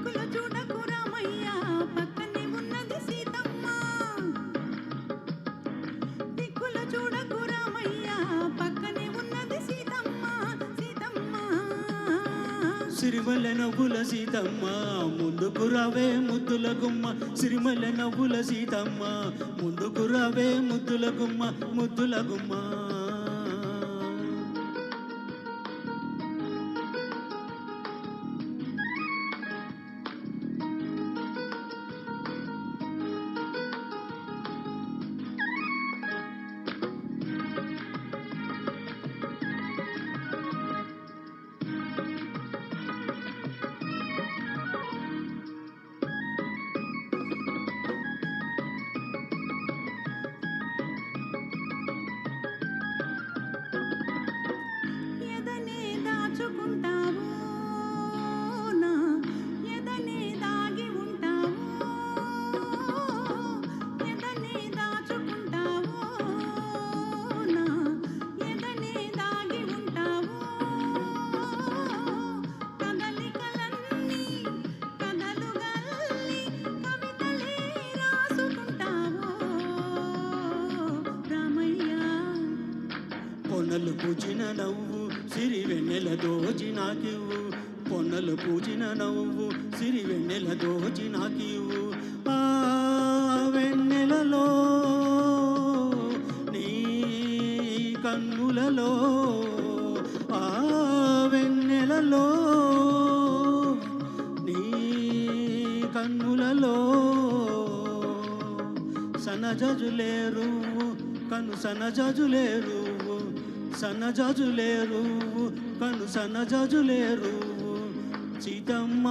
దిక్కులు చూడకు రామయ్య పక్కనే ఉన్నది సీతమ్మ దిక్కులు చూడకు రామయ్య పక్కనే ఉన్నది సీతమ్మ సీతమ్మ సిరిమల్లె నవ్వుల సీతమ్మ ముందుకు రావే ముద్దుల గుమ్మ సిరిమల్లె నవ్వుల సీతమ్మ ముందుకు రావే ముద్దుల గుమ్మ ముద్దుల గుమ్మ ఎదనే దాచుకుంటావు నా ఎదనే దాగి ఉంటావు ఎదనే దాచుకుంటావు నా ఎదనే దాగి ఉంటావు కదలికలన్నీ కథలు గల్లి కవితలే రాసుకుంటావు రామయ్య పొన్నలు పూచిన నవ్వు సిరి వెన్నెల దోచి నాకివ్వు పొన్నలు పూచిన నవ్వు సిరి వెన్నెల దోచి నాకివ్వు ఆ వెన్నెలలో నీ కన్నులలో ఆ వెన్నెలలో నీ కన్నులలో సనజజులేరు కను సనజజులేరు సన్నజాజులేరు కను సన్నజాజులేరు సీతమ్మ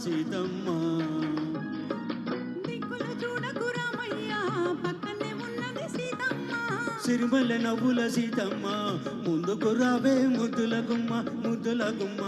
సీతమ్మ దిక్కులు చూడకు రామయ్య పక్కనే ఉన్నది సీతమ్మ సిరిమల్లె నవ్వుల సీతమ్మ ముందుకు రావే ముద్దుల గుమ్మ ముద్దుల గుమ్మ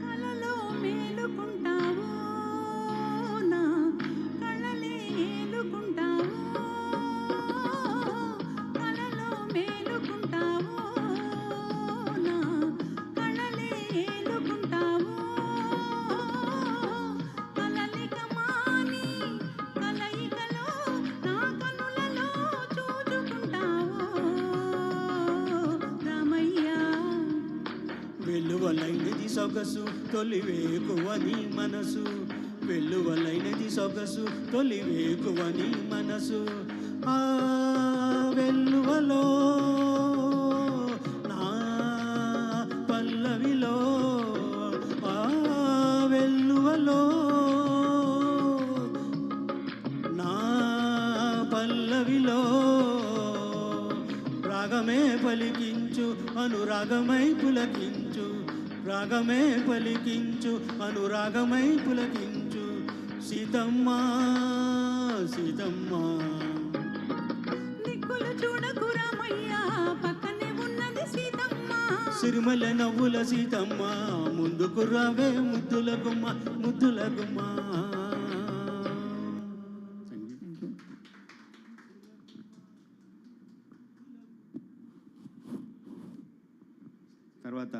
కలలో మేలుకుంటావు నా కళ్ళలే ఏలుకుంటావు కలలో మేలుకుంటావు నా కళ్ళలే ఏలుకుంటావు కలలిక మాని కలయికలో నా కనులలో చూచుకుంటావు రామయ్య వెల్లువలైనది సొగసు తొలి వేకువని మనసు వెల్లువలైనది సొగసు తొలి వేకువని మనసు ఆ వెల్లువలో నా పల్లవిలో ఆ వెల్లువలో నా పల్లవిలో రాగమే పలికించు అనురాగమై పులకించు రాగమే పలికించు అనురాగమై పులకించు సీతమ్మ సీతమ్మ దిక్కులు చూడకు రామయ్య పక్కనే ఉన్నది సీతమ్మ సిరిమల్లె నవ్వుల సీతమ్మ ముందుకు రావే ముద్దుల గుమ్మ ముద్దుల గుమ్మ తర్వాత